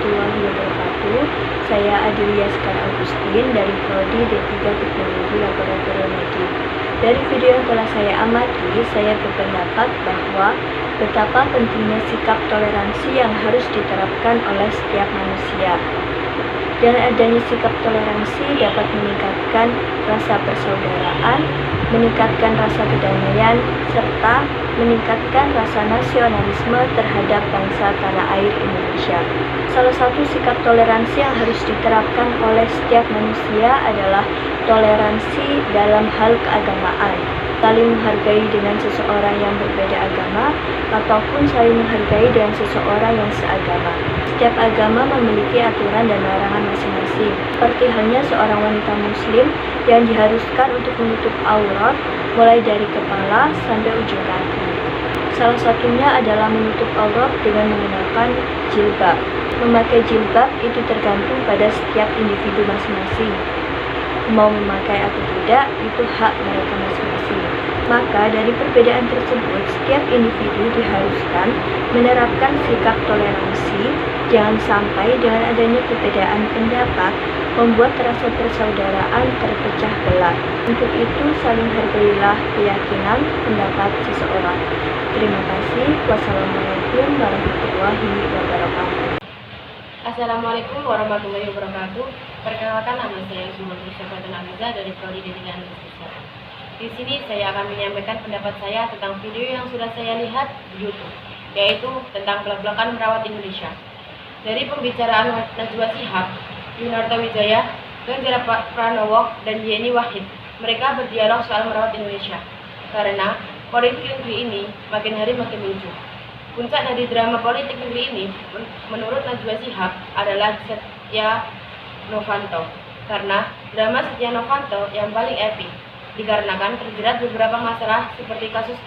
warahmatullahi wabarakatuh. Saya Adelia Sekar Agustin dari Prodi D3 Teknologi Laboratorium Medis. Dari video yang telah saya amati, saya berpendapat bahwa betapa pentingnya sikap toleransi yang harus diterapkan oleh setiap manusia. Dan adanya sikap toleransi dapat meningkatkan rasa persaudaraan, meningkatkan rasa kedamaian, serta meningkatkan rasa nasionalisme terhadap bangsa tanah air Indonesia. Salah satu sikap toleransi yang harus diterapkan oleh setiap manusia adalah toleransi dalam hal keagamaan. Saling menghargai dengan seseorang yang berbeda agama, ataupun saling menghargai dengan seseorang yang seagama. Setiap agama memiliki aturan dan larangan masing-masing, seperti halnya seorang wanita muslim yang diharuskan untuk menutup aurat mulai dari kepala sampai ujung kaki. Salah satunya adalah menutup aurat dengan menggunakan jilbab. Memakai jilbab itu tergantung pada setiap individu masing-masing. Mau memakai atau tidak, itu hak mereka masing-masing. Maka dari perbedaan tersebut, setiap individu diharuskan menerapkan sikap toleransi. Jangan sampai dengan adanya perbedaan pendapat membuat rasa persaudaraan terpecah belah. Untuk itu, saling hargailah keyakinan pendapat seseorang. Terima kasih. Wassalamualaikum warahmatullahi wabarakatuh. Assalamualaikum warahmatullahi wabarakatuh. Perkenalkan, nama saya Sumatri Syafatan Amiza dari Prodi D3 Analisis. Di sini saya akan menyampaikan pendapat saya tentang video yang sudah saya lihat di YouTube, yaitu tentang belak-belakan merawat Indonesia. Dari pembicaraan Najwa Shihab, Yunarto Wijaya, Ganjar Pranowo, dan Yeni Wahid, mereka berdialog soal merawat Indonesia. Karena politik negeri ini makin hari makin lucu. Puncak dari drama politik negeri ini, menurut Najwa Shihab, adalah Setia Novanto. Karena drama Setia Novanto yang paling epik, dikarenakan terjerat beberapa masalah seperti kasus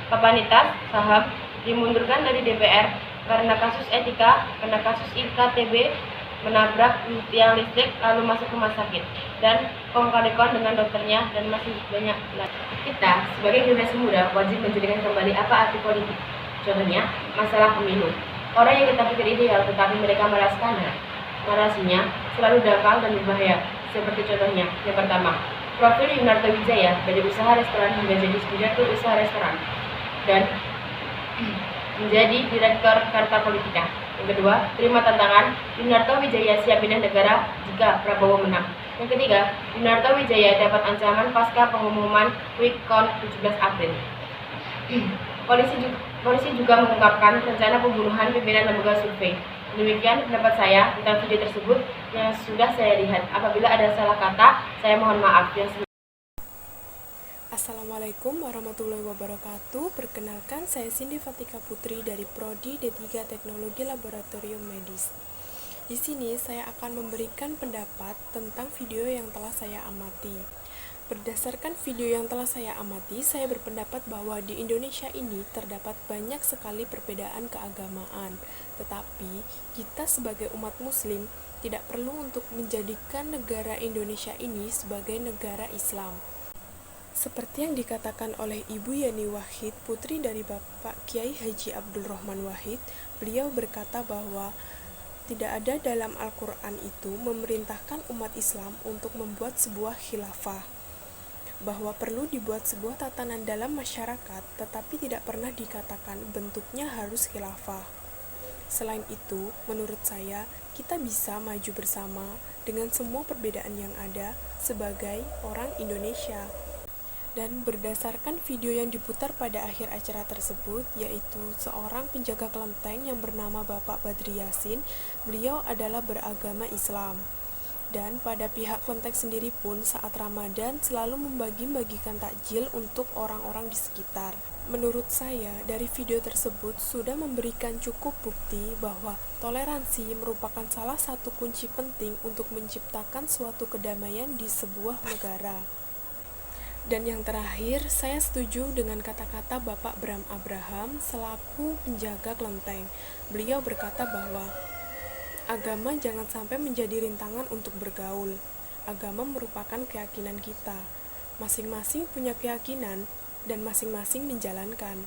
kapasitas saham, dimundurkan dari DPR karena kasus etika, karena kasus IKTB, menabrak tiang listrik lalu masuk rumah sakit, dan kongkal-dekon dengan dokternya, dan masih banyak lagi. Kita sebagai generasi muda wajib menjadikan kembali apa arti politik. Contohnya, masalah pemilu. Orang yang kita pikir ideal tetapi mereka narasinya selalu dangkal dan berbahaya. Seperti contohnya, yang pertama, profil Yunarto Wijaya dari usaha restoran hingga jadi direktur usaha restoran dan menjadi direktur Carta Politika. Yang kedua, terima tantangan, Yunarto Wijaya siap pindah negara jika Prabowo menang. Yang ketiga, Yunarto Wijaya dapat ancaman pasca pengumuman quick count 17 April. Polisi juga mengungkapkan rencana pembunuhan pimpinan lembaga survei. Demikian pendapat saya tentang video tersebut yang sudah saya lihat. Apabila ada salah kata, saya mohon maaf. Assalamualaikum warahmatullahi wabarakatuh. Perkenalkan, saya Cindy Fatika Putri dari Prodi D3 Teknologi Laboratorium Medis. Di sini saya akan memberikan pendapat tentang video yang telah saya amati. Berdasarkan video yang telah saya amati, saya berpendapat bahwa di Indonesia ini terdapat banyak sekali perbedaan keagamaan. Tetapi, kita sebagai umat muslim tidak perlu untuk menjadikan negara Indonesia ini sebagai negara Islam. Seperti yang dikatakan oleh Ibu Yeni Wahid, putri dari Bapak Kiai Haji Abdul Rahman Wahid, beliau berkata bahwa tidak ada dalam Al-Quran itu memerintahkan umat Islam untuk membuat sebuah khilafah, bahwa perlu dibuat sebuah tatanan dalam masyarakat, tetapi tidak pernah dikatakan bentuknya harus khilafah. Selain itu, menurut saya, kita bisa maju bersama dengan semua perbedaan yang ada sebagai orang Indonesia. Dan berdasarkan video yang diputar pada akhir acara tersebut, yaitu seorang penjaga kelenteng yang bernama Bapak Badri Yasin, beliau adalah beragama Islam. Dan pada pihak kelenteng sendiri pun saat Ramadan selalu membagi-bagikan takjil untuk orang-orang di sekitar. Menurut saya, dari video tersebut sudah memberikan cukup bukti bahwa toleransi merupakan salah satu kunci penting untuk menciptakan suatu kedamaian di sebuah negara. Dan yang terakhir, saya setuju dengan kata-kata Bapak Bram Abraham selaku penjaga kelenteng. Beliau berkata bahwa agama jangan sampai menjadi rintangan untuk bergaul. Agama merupakan keyakinan kita. Masing-masing punya keyakinan dan masing-masing menjalankan.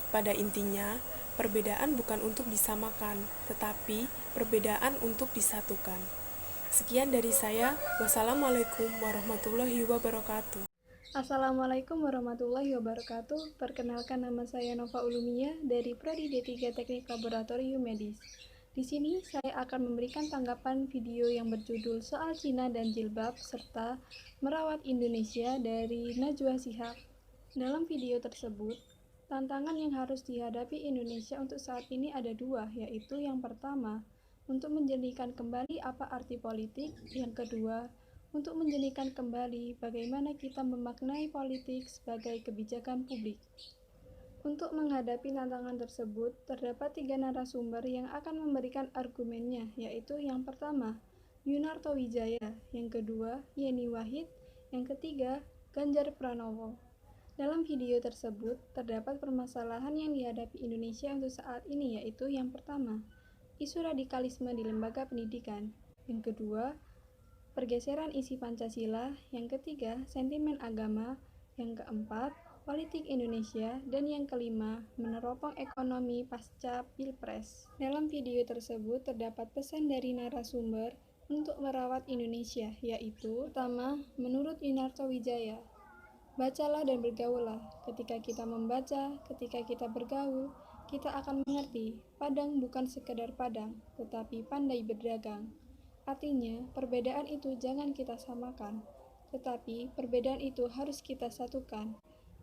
Pada intinya, perbedaan bukan untuk disamakan, tetapi perbedaan untuk disatukan. Sekian dari saya. Wassalamualaikum warahmatullahi wabarakatuh. Assalamualaikum warahmatullahi wabarakatuh. Perkenalkan, nama saya Nova Ulumia dari Prodi D3 Teknik Laboratorium Medis. Di sini saya akan memberikan tanggapan video yang berjudul Soal Cina dan Jilbab serta Merawat Indonesia dari Najwa Shihab. Dalam video tersebut, tantangan yang harus dihadapi Indonesia untuk saat ini ada dua, yaitu yang pertama, untuk menjernihkan kembali apa arti politik, yang kedua, untuk menjernihkan kembali bagaimana kita memaknai politik sebagai kebijakan publik. Untuk menghadapi tantangan tersebut, terdapat 3 narasumber yang akan memberikan argumennya, yaitu yang pertama, Yunarto Wijaya, yang kedua, Yeni Wahid, yang ketiga, Ganjar Pranowo. Dalam video tersebut, terdapat permasalahan yang dihadapi Indonesia untuk saat ini, yaitu yang pertama, isu radikalisme di lembaga pendidikan, yang kedua, pergeseran isi Pancasila, yang ketiga, sentimen agama, yang keempat, politik Indonesia, dan yang kelima, meneropong ekonomi pasca Pilpres. Dalam video tersebut terdapat pesan dari narasumber untuk merawat Indonesia, yaitu pertama, menurut Yunarto Wijaya, bacalah dan bergaullah. Ketika kita membaca, ketika kita bergaul, kita akan mengerti, padang bukan sekedar padang, tetapi pandai berdagang. Artinya, perbedaan itu jangan kita samakan, tetapi perbedaan itu harus kita satukan,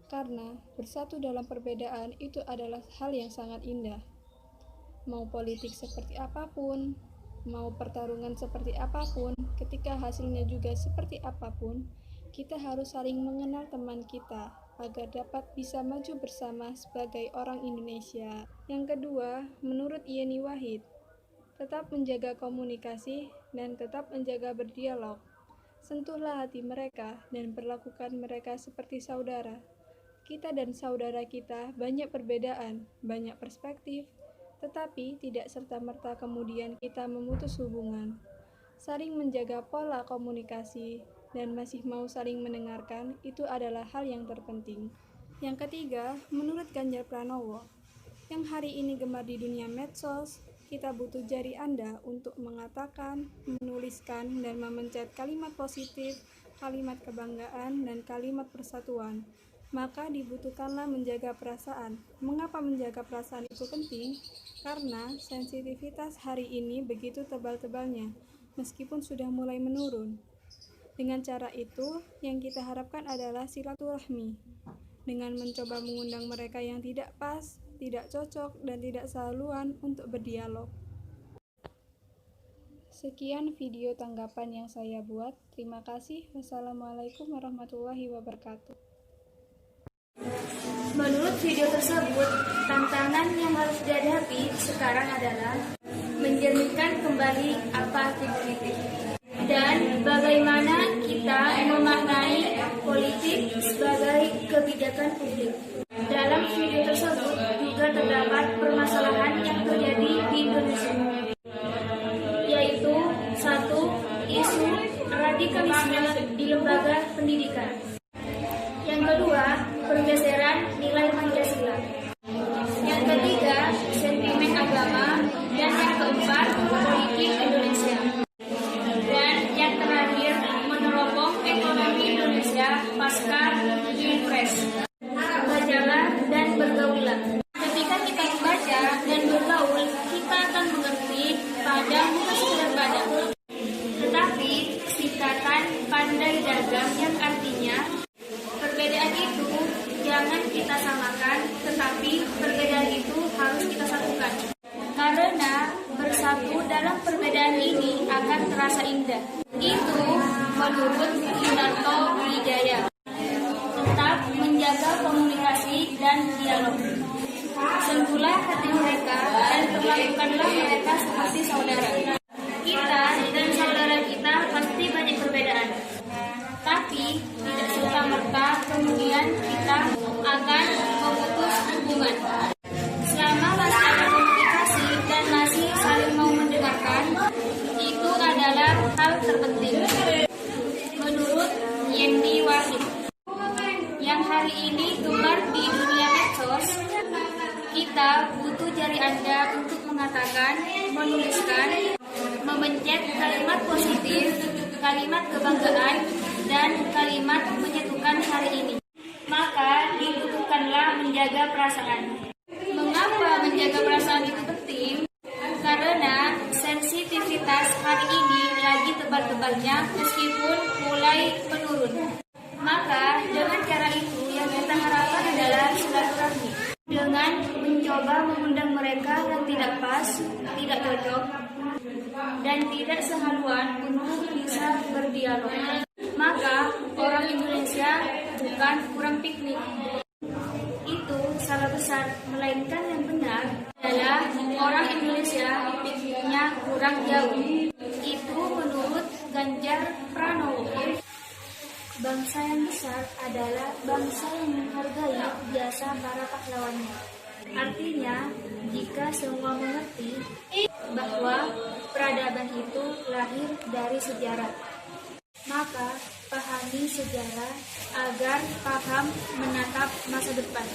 karena bersatu dalam perbedaan itu adalah hal yang sangat indah. Mau politik seperti apapun, mau pertarungan seperti apapun, ketika hasilnya juga seperti apapun, kita harus saling mengenal teman kita, agar dapat bisa maju bersama sebagai orang Indonesia. Yang kedua, menurut Yeni Wahid, tetap menjaga komunikasi dan tetap menjaga berdialog. Sentuhlah hati mereka dan perlakukan mereka seperti saudara. Kita dan saudara kita banyak perbedaan, banyak perspektif, tetapi tidak serta-merta kemudian kita memutus hubungan. Saling menjaga pola komunikasi dan masih mau saling mendengarkan, itu adalah hal yang terpenting. Yang ketiga, menurut Ganjar Pranowo, yang hari ini gemar di dunia medsos, kita butuh jari Anda untuk mengatakan, menuliskan, dan memencet kalimat positif, kalimat kebanggaan, dan kalimat persatuan. Maka dibutuhkanlah menjaga perasaan. Mengapa menjaga perasaan itu penting? Karena sensitivitas hari ini begitu tebal-tebalnya, meskipun sudah mulai menurun. Dengan cara itu, yang kita harapkan adalah silaturahmi. Dengan mencoba mengundang mereka yang tidak pas, tidak cocok, dan tidak sehaluan untuk berdialog. Sekian video tanggapan yang saya buat. Terima kasih. Wassalamualaikum warahmatullahi wabarakatuh. Menurut video tersebut, tantangan yang harus dihadapi sekarang adalah menjernihkan kembali apa arti politik dan bagaimana kita memaknai politik sebagai kebijakan publik. Dalam video tersebut juga terdapat permasalahan yang terjadi di Indonesia, yaitu satu, isu radikalisme di lembaga pendidikan. Yang kedua, pergeseran nilai Pancasila. Yang ketiga, sentimen agama. Dan yang keempat, politik Indonesia. Dan yang terakhir, meneropong ekonomi Indonesia pasca Pilpres. Bacalah dan bergaulah. Ketika kita membaca dan bergaul, kita akan mengerti padang bukan sekedar padang, tetapi singkatan pandai dagang, yang artinya perbedaan itu jangan kita samakan, tetapi perbedaan itu harus kita satukan. Karena bersatu dalam perbedaan ini akan terasa indah. Itu menurut Yunarto Wijaya. Tetap menjaga komunikasi dan dialog. Sentuhlah hati mereka dan perlakukanlah mereka seperti saudara. Kita dan saudara kita pasti banyak perbedaan, tapi tidak serta-merta kemudian kita akan memutus hubungan. Selama masih ada komunikasi dan masih saling mau mendengarkan, itu adalah hal terpenting. Menurut Yeni Wahid, yang hari ini gemar di dunia medsos, kita butuh Bantu jari Anda untuk mengatakan, menuliskan, memencet kalimat positif, kalimat kebanggaan, dan kalimat menyatukan hari ini. Maka dibutuhkanlah menjaga perasaan. Mengapa menjaga perasaan itu penting? Karena sensitivitas hari ini lagi tebal-tebalnya meskipun mulai menurun. Maka dengan cara itu yang kita harapkan adalah silaturahmi. Dengan mencoba mengundang mereka yang tidak pas, tidak cocok, dan tidak sehaluan untuk bisa berdialog. Maka orang Indonesia bukan kurang piknik. Itu salah besar, melainkan yang benar adalah orang Indonesia pikniknya kurang jauh. Itu menurut Ganjar Pranowo. Bangsa yang besar adalah bangsa yang menghargai jasa para pahlawannya. Artinya, jika semua mengerti bahwa peradaban itu lahir dari sejarah, maka pahami sejarah agar paham menatap masa depan.